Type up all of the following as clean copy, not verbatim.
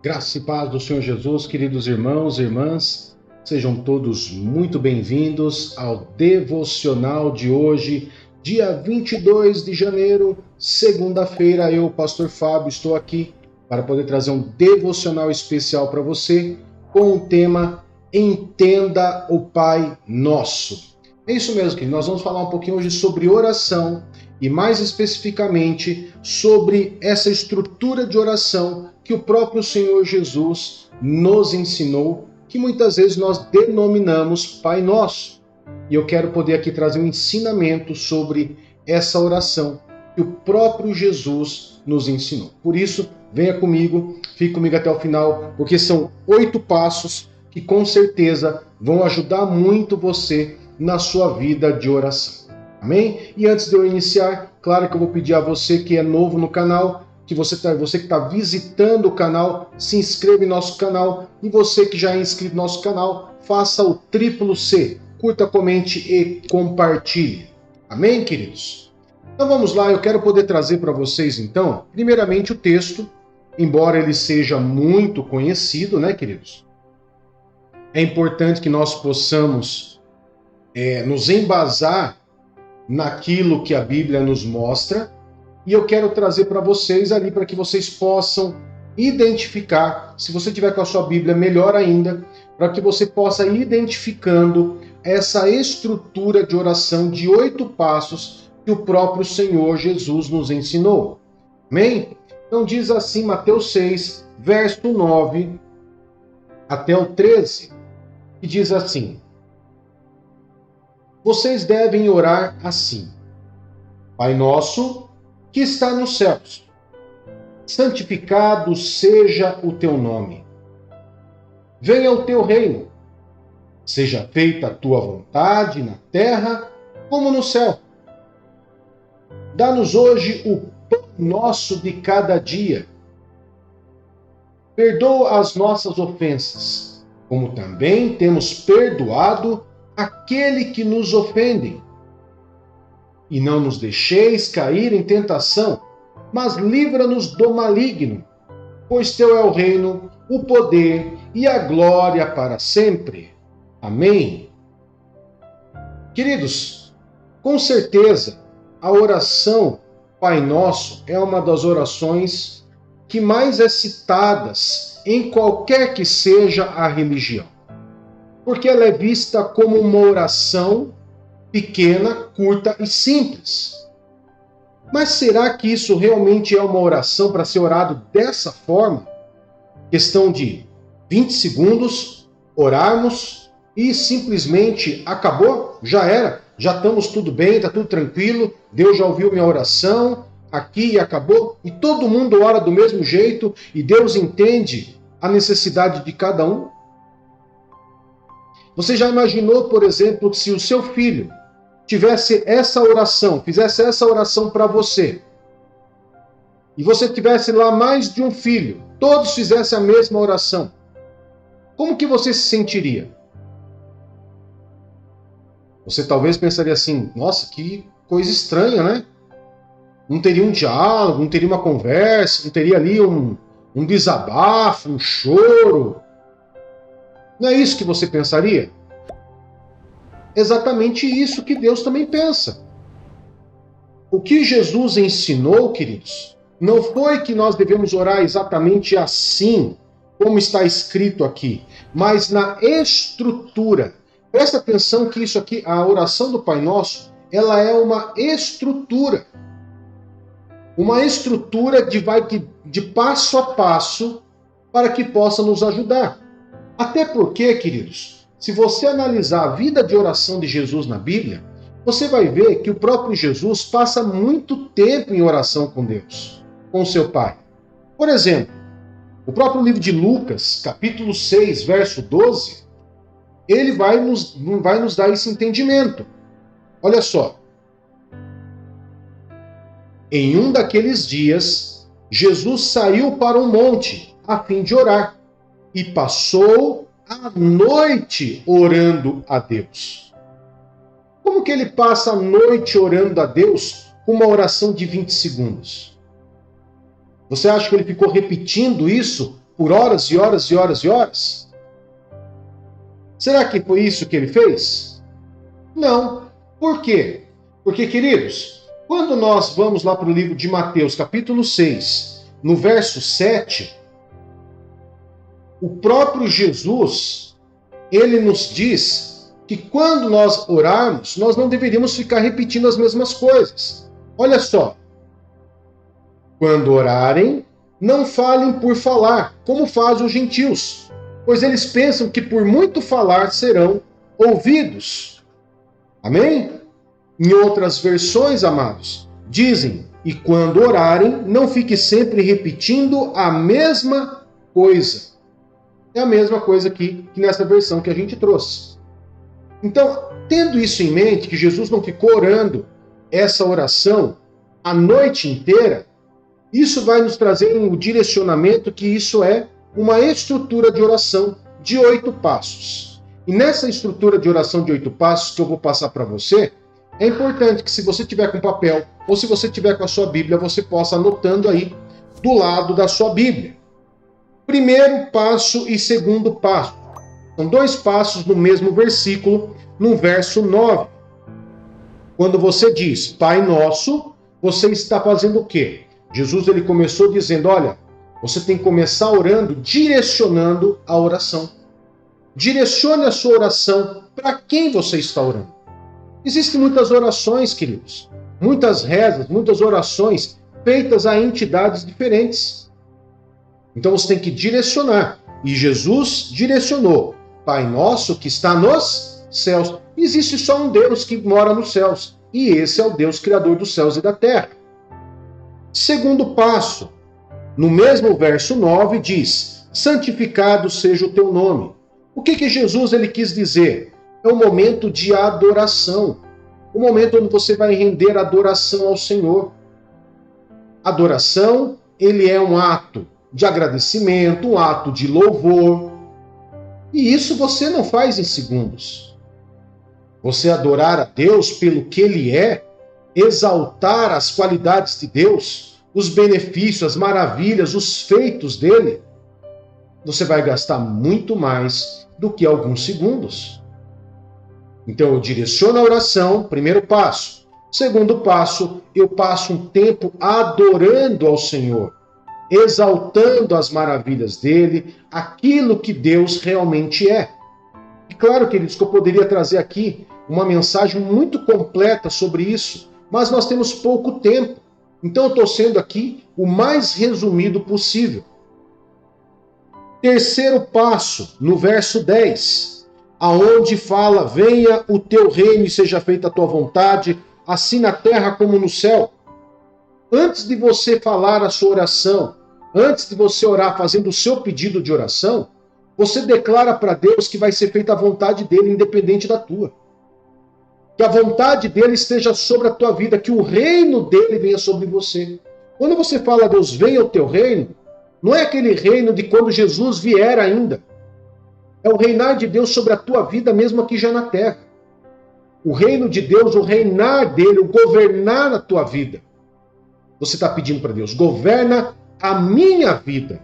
Graça e paz do Senhor Jesus, queridos irmãos e irmãs, sejam todos muito bem-vindos ao devocional de hoje, dia 22 de janeiro, segunda-feira. Eu, Pastor Fábio, estou aqui para poder trazer um devocional especial para você com o tema Entenda o Pai Nosso. É isso mesmo, querido. Nós vamos falar um pouquinho hoje sobre oração e mais especificamente sobre essa estrutura de oração que o próprio Senhor Jesus nos ensinou, que muitas vezes nós denominamos Pai Nosso. E eu quero poder aqui trazer um ensinamento sobre essa oração que o próprio Jesus nos ensinou. Por isso, venha comigo, fique comigo até o final, porque são 8 passos que com certeza vão ajudar muito você na sua vida de oração. Amém? E antes de eu iniciar, claro que eu vou pedir a você que é novo no canal, que você que está visitando o canal, se inscreva em nosso canal, e você que já é inscrito no nosso canal, faça o triplo C, curta, comente e compartilhe. Amém, queridos? Então vamos lá, eu quero poder trazer para vocês então, primeiramente o texto, embora ele seja muito conhecido, né, queridos? É importante que nós possamos nos embasar naquilo que a Bíblia nos mostra, e eu quero trazer para vocês ali para que vocês possam identificar, se você tiver com a sua Bíblia, melhor ainda, para que você possa ir identificando essa estrutura de oração de 8 passos que o próprio Senhor Jesus nos ensinou. Amém? Então diz assim Mateus 6, verso 9 até o 13, que diz assim: vocês devem orar assim: Pai nosso, que está nos céus, santificado seja o teu nome. Venha o teu reino. Seja feita a tua vontade na terra como no céu. Dá-nos hoje o pão nosso de cada dia. Perdoa as nossas ofensas, como também temos perdoado aquele que nos ofendem. E não nos deixeis cair em tentação, mas livra-nos do maligno, pois teu é o reino, o poder e a glória para sempre. Amém. Queridos, com certeza, a oração Pai Nosso é uma das orações que mais é citadas em qualquer que seja a religião, porque ela é vista como uma oração pequena, curta e simples. Mas será que isso realmente é uma oração para ser orado dessa forma? Questão de 20 segundos, orarmos e simplesmente acabou? Já era? Já estamos tudo bem, está tudo tranquilo, Deus já ouviu minha oração, aqui e acabou? E todo mundo ora do mesmo jeito e Deus entende a necessidade de cada um? Você já imaginou, por exemplo, se o seu filho tivesse essa oração, fizesse essa oração para você, e você tivesse lá mais de um filho, todos fizessem a mesma oração, como que você se sentiria? Você talvez pensaria assim: nossa, que coisa estranha, né? Não teria um diálogo, não teria uma conversa, não teria ali um desabafo, um choro. Não é isso que você pensaria? Exatamente isso que Deus também pensa. O que Jesus ensinou, queridos, não foi que nós devemos orar exatamente assim, como está escrito aqui, mas na estrutura. Presta atenção que isso aqui, a oração do Pai Nosso, ela é uma estrutura. Uma estrutura de passo a passo para que possa nos ajudar. Até porque, queridos, se você analisar a vida de oração de Jesus na Bíblia, você vai ver que o próprio Jesus passa muito tempo em oração com Deus, com seu Pai. Por exemplo, o próprio livro de Lucas, capítulo 6, verso 12, ele vai nos dar esse entendimento. Olha só. Em um daqueles dias, Jesus saiu para um monte a fim de orar e passou a noite orando a Deus. Como que ele passa a noite orando a Deus com uma oração de 20 segundos? Você acha que ele ficou repetindo isso por horas e horas e horas e horas? Será que foi isso que ele fez? Não. Por quê? Porque, queridos, quando nós vamos lá para o livro de Mateus, capítulo 6, no verso 7, o próprio Jesus, ele nos diz que quando nós orarmos, nós não deveríamos ficar repetindo as mesmas coisas. Olha só. Quando orarem, não falem por falar, como fazem os gentios, pois eles pensam que por muito falar serão ouvidos. Amém? Em outras versões, amados, dizem, e quando orarem, não fique sempre repetindo a mesma coisa. É a mesma coisa aqui que nessa versão que a gente trouxe. Então, tendo isso em mente, que Jesus não ficou orando essa oração a noite inteira, isso vai nos trazer um direcionamento que isso é uma estrutura de oração de 8 passos. E nessa estrutura de oração de 8 passos que eu vou passar para você, é importante que se você tiver com papel ou se você tiver com a sua Bíblia, você possa anotando aí do lado da sua Bíblia. Primeiro passo e segundo passo. São 2 passos no mesmo versículo, no verso 9. Quando você diz Pai Nosso, você está fazendo o quê? Jesus ele começou dizendo, olha, você tem que começar orando, direcionando a oração. Direcione a sua oração para quem você está orando. Existem muitas orações, queridos, muitas rezas, muitas orações feitas a entidades diferentes. Então você tem que direcionar. E Jesus direcionou. Pai nosso que está nos céus. Existe só um Deus que mora nos céus. E esse é o Deus criador dos céus e da terra. Segundo passo, no mesmo verso 9 diz, santificado seja o teu nome. O que Jesus ele quis dizer? É um momento de adoração. Um momento onde você vai render adoração ao Senhor. Adoração, ele é um ato de agradecimento, um ato de louvor. E isso você não faz em segundos. Você adorar a Deus pelo que Ele é, exaltar as qualidades de Deus, os benefícios, as maravilhas, os feitos dele, você vai gastar muito mais do que alguns segundos. Então eu direciono a oração, primeiro passo. Segundo passo, eu passo um tempo adorando ao Senhor, exaltando as maravilhas dele, aquilo que Deus realmente é. E claro, queridos, que eu poderia trazer aqui uma mensagem muito completa sobre isso, mas nós temos pouco tempo. Então eu estou sendo aqui o mais resumido possível. Terceiro passo, no verso 10, aonde fala, venha o teu reino e seja feita a tua vontade, assim na terra como no céu. Antes de você falar a sua oração, antes de você orar fazendo o seu pedido de oração, você declara para Deus que vai ser feita a vontade dele, independente da tua. Que a vontade dele esteja sobre a tua vida, que o reino dele venha sobre você. Quando você fala, Deus, venha o teu reino, não é aquele reino de quando Jesus vier ainda. É o reinar de Deus sobre a tua vida, mesmo aqui já na terra. O reino de Deus, o reinar dele, o governar a tua vida. Você está pedindo para Deus, governa a minha vida.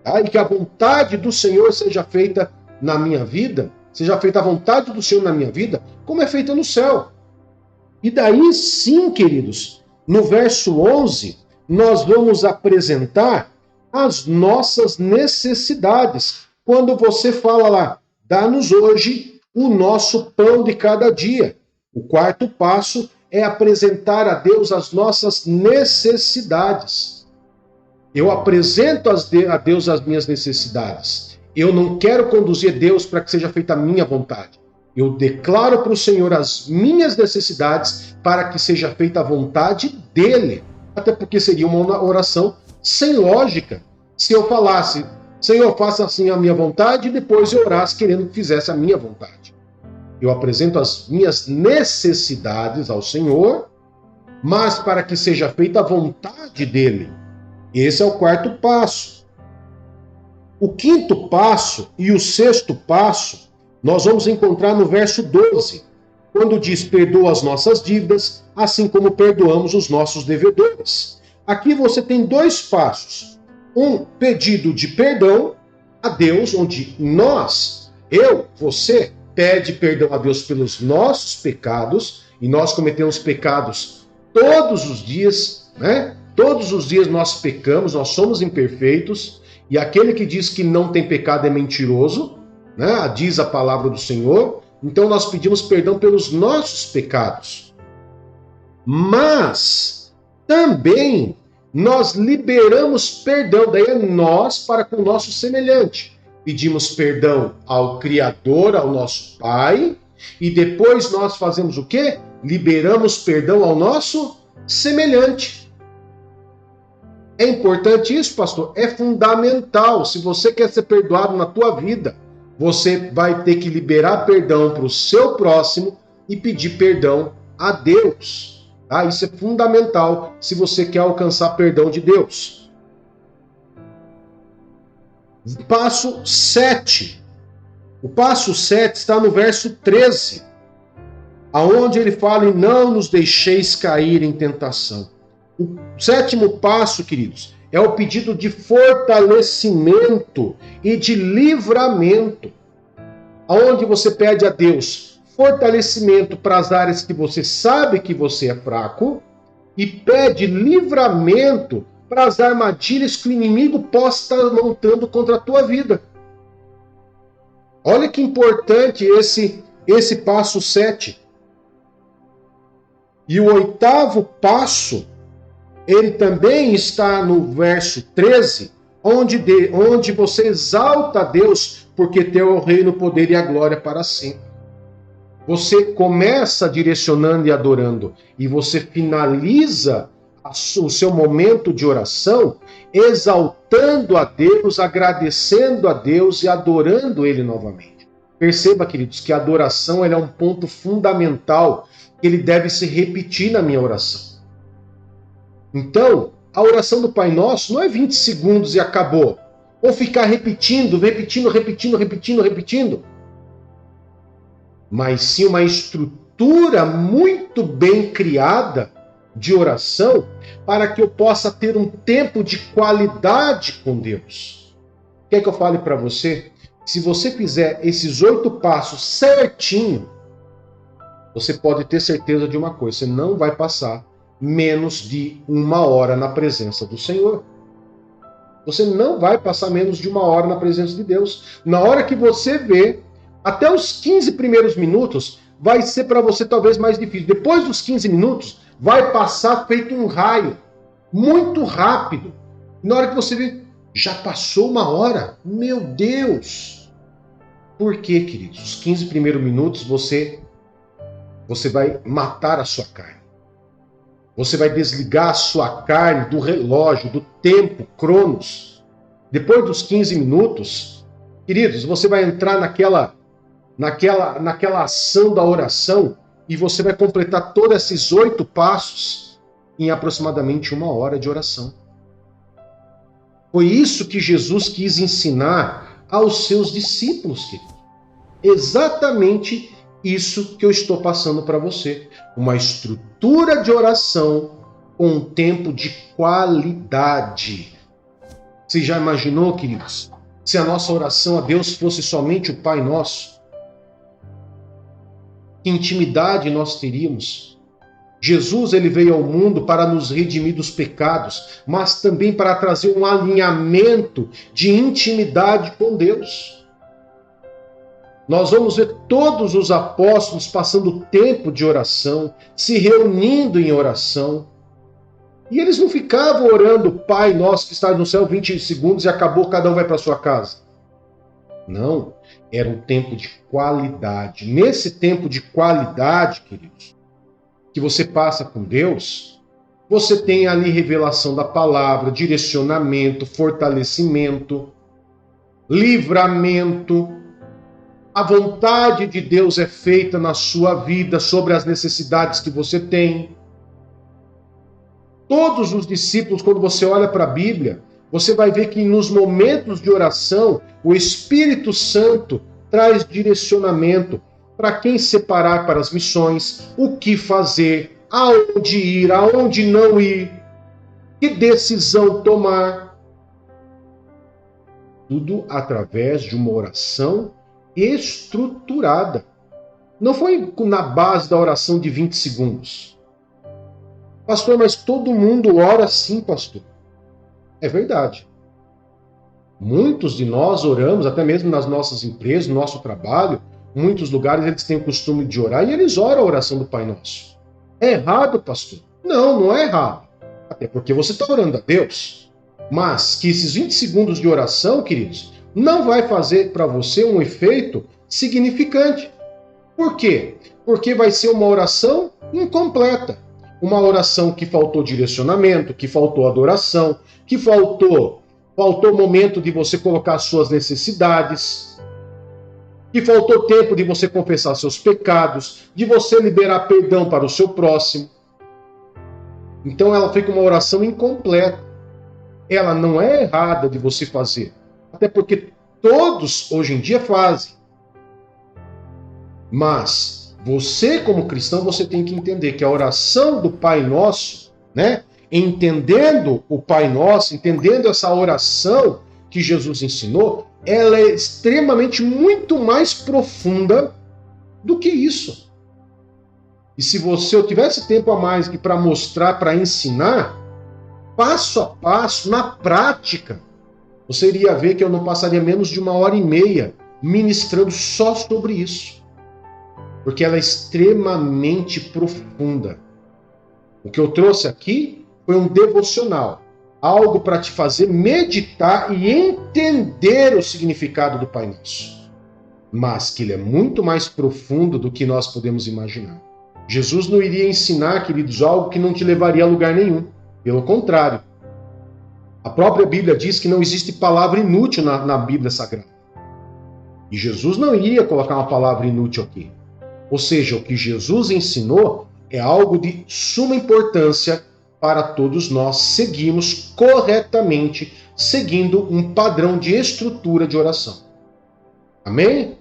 Tá? E que a vontade do Senhor seja feita na minha vida, seja feita a vontade do Senhor na minha vida, como é feita no céu. E daí sim, queridos, no verso 11, nós vamos apresentar as nossas necessidades. Quando você fala lá, dá-nos hoje o nosso pão de cada dia. O quarto passo é apresentar a Deus as nossas necessidades. Eu apresento a Deus as minhas necessidades. Eu não quero conduzir Deus para que seja feita a minha vontade. Eu declaro para o Senhor as minhas necessidades para que seja feita a vontade dele. Até porque seria uma oração sem lógica. Se eu falasse, Senhor, faça assim a minha vontade, e depois eu orasse querendo que fizesse a minha vontade. Eu apresento as minhas necessidades ao Senhor, mas para que seja feita a vontade dele. Esse é o quarto passo. O quinto passo e o sexto passo, nós vamos encontrar no verso 12, quando diz, perdoa as nossas dívidas, assim como perdoamos os nossos devedores. Aqui você tem 2 passos. um pedido de perdão a Deus, onde você, pede perdão a Deus pelos nossos pecados, e nós cometemos pecados todos os dias, né? Todos os dias nós pecamos, nós somos imperfeitos, e aquele que diz que não tem pecado é mentiroso, né? Diz a palavra do Senhor. Então nós pedimos perdão pelos nossos pecados. Mas também nós liberamos perdão, daí é nós para com o nosso semelhante. Pedimos perdão ao Criador, ao nosso Pai, e depois nós fazemos o quê? Liberamos perdão ao nosso semelhante. É importante isso, pastor? É fundamental. Se você quer ser perdoado na tua vida, você vai ter que liberar perdão para o seu próximo e pedir perdão a Deus. Tá? Isso é fundamental se você quer alcançar perdão de Deus. Passo 7. O passo 7 está no verso 13, aonde ele fala: e não nos deixeis cair em tentação. O sétimo passo, queridos, é o pedido de fortalecimento e de livramento, aonde você pede a Deus fortalecimento para as áreas que você sabe que você é fraco e pede livramento para as armadilhas que o inimigo possa estar montando contra a tua vida. Olha que importante esse passo 7. E o oitavo passo, ele também está no verso 13, onde você exalta a Deus, porque teu é o reino, o poder e a glória para sempre. Você começa direcionando e adorando, e você finaliza o seu momento de oração exaltando a Deus, agradecendo a Deus e adorando Ele novamente. Perceba, queridos, que a adoração é um ponto fundamental que ele deve se repetir na minha oração. Então, a oração do Pai Nosso não é 20 segundos e acabou. Ou ficar repetindo. Mas sim uma estrutura muito bem criada de oração para que eu possa ter um tempo de qualidade com Deus. Quer que eu fale para você? Se você fizer esses 8 passos certinho, você pode ter certeza de uma coisa: você não vai passar menos de 1 hora na presença do Senhor. Você não vai passar menos de 1 hora na presença de Deus. Na hora que você vê, até os 15 primeiros minutos vai ser para você talvez mais difícil. Depois dos 15 minutos, vai passar feito um raio, muito rápido. Na hora que você vê, já passou 1 hora. Meu Deus! Por quê, queridos? Os 15 primeiros minutos você vai matar a sua carne. Você vai desligar a sua carne do relógio, do tempo, Cronos. Depois dos 15 minutos, queridos, você vai entrar naquela ação da oração e você vai completar todos esses 8 passos em aproximadamente 1 hora de oração. Foi isso que Jesus quis ensinar aos seus discípulos, queridos. Exatamente isso que eu estou passando para você. Uma estrutura de oração com um tempo de qualidade. Você já imaginou, queridos, se a nossa oração a Deus fosse somente o Pai Nosso? Que intimidade nós teríamos? Jesus, ele veio ao mundo para nos redimir dos pecados, mas também para trazer um alinhamento de intimidade com Deus. Nós vamos ver todos os apóstolos passando tempo de oração, se reunindo em oração. E eles não ficavam orando, Pai Nosso que estás no céu, 20 segundos e acabou, cada um vai para sua casa. Não, era um tempo de qualidade. Nesse tempo de qualidade, queridos, que você passa com Deus, você tem ali revelação da palavra, direcionamento, fortalecimento, livramento. A vontade de Deus é feita na sua vida sobre as necessidades que você tem. Todos os discípulos, quando você olha para a Bíblia, você vai ver que nos momentos de oração, o Espírito Santo traz direcionamento para quem separar para as missões, o que fazer, aonde ir, aonde não ir, que decisão tomar. tudo através de uma oração estruturada. Não foi na base da oração de 20 segundos. Pastor, mas todo mundo ora assim, pastor. É verdade. Muitos de nós oramos, até mesmo nas nossas empresas, no nosso trabalho, muitos lugares eles têm o costume de orar e eles oram a oração do Pai Nosso. É errado, pastor? Não, não é errado. Até porque você está orando a Deus. Mas que esses 20 segundos de oração, queridos, não vai fazer para você um efeito significante. Por quê? Porque vai ser uma oração incompleta. Uma oração que faltou direcionamento, que faltou adoração, que faltou o momento de você colocar suas necessidades, que faltou tempo de você confessar seus pecados, de você liberar perdão para o seu próximo. Então ela fica uma oração incompleta. Ela não é errada de você fazer, até porque todos hoje em dia fazem. Mas você, como cristão, você tem que entender que a oração do Pai Nosso, né? Entendendo o Pai Nosso, entendendo essa oração que Jesus ensinou, ela é extremamente muito mais profunda do que isso. E se eu tivesse tempo a mais para mostrar, para ensinar, passo a passo, na prática, você iria ver que eu não passaria menos de 1h30 ministrando só sobre isso. Porque ela é extremamente profunda. O que eu trouxe aqui foi um devocional, algo para te fazer meditar e entender o significado do Pai Nosso. Mas que ele é muito mais profundo do que nós podemos imaginar. Jesus não iria ensinar, queridos, algo que não te levaria a lugar nenhum. Pelo contrário. A própria Bíblia diz que não existe palavra inútil na Bíblia Sagrada. E Jesus não iria colocar uma palavra inútil aqui. Ou seja, o que Jesus ensinou é algo de suma importância para todos nós seguirmos corretamente, seguindo um padrão de estrutura de oração. Amém?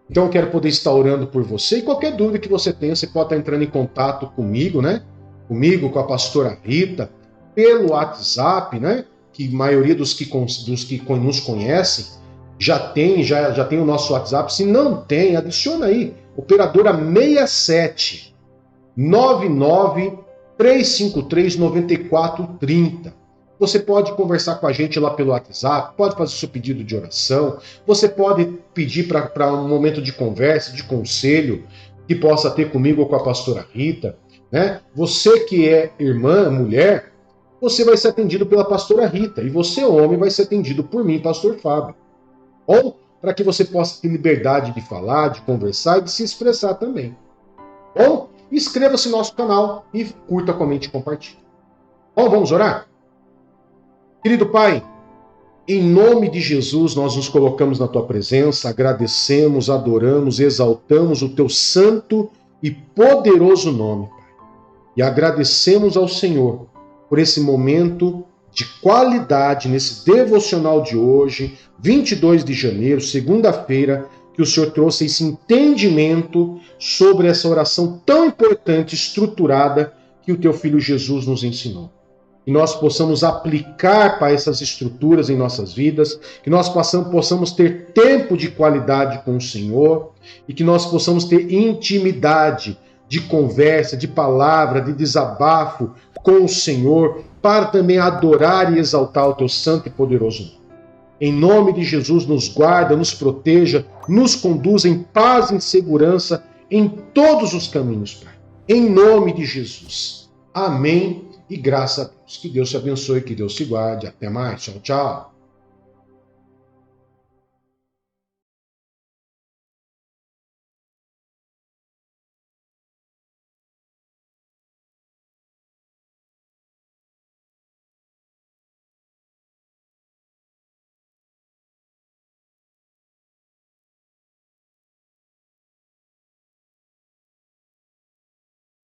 Então eu quero poder estar orando por você e qualquer dúvida que você tenha, você pode estar entrando em contato comigo, né? Comigo, com a pastora Rita, pelo WhatsApp, né? Que a maioria dos que nos conhecem já tem o nosso WhatsApp. Se não tem, adiciona aí. Operadora 67 99 353 9430. Você pode conversar com a gente lá pelo WhatsApp, pode fazer seu pedido de oração, você pode pedir para um momento de conversa, de conselho, que possa ter comigo ou com a pastora Rita, né? Você que é irmã, mulher, você vai ser atendido pela pastora Rita, e você, homem, vai ser atendido por mim, pastor Fábio. Ou para que você possa ter liberdade de falar, de conversar e de se expressar também. Ou inscreva-se no nosso canal e curta, comente e compartilhe. Bom, vamos orar? Querido Pai, em nome de Jesus nós nos colocamos na Tua presença, agradecemos, adoramos, exaltamos o Teu santo e poderoso nome, Pai. E agradecemos ao Senhor por esse momento de qualidade nesse devocional de hoje, 22 de janeiro, segunda-feira, que o Senhor trouxe esse entendimento sobre essa oração tão importante, estruturada, que o Teu Filho Jesus nos ensinou. Que nós possamos aplicar para essas estruturas em nossas vidas, que nós possamos ter tempo de qualidade com o Senhor e que nós possamos ter intimidade de conversa, de palavra, de desabafo com o Senhor, para também adorar e exaltar o Teu santo e poderoso nome. Em nome de Jesus, nos guarda, nos proteja, nos conduza em paz e em segurança em todos os caminhos, Pai. Em nome de Jesus. Amém e graças a Deus. Que Deus te abençoe, que Deus te guarde. Até mais. Tchau, tchau.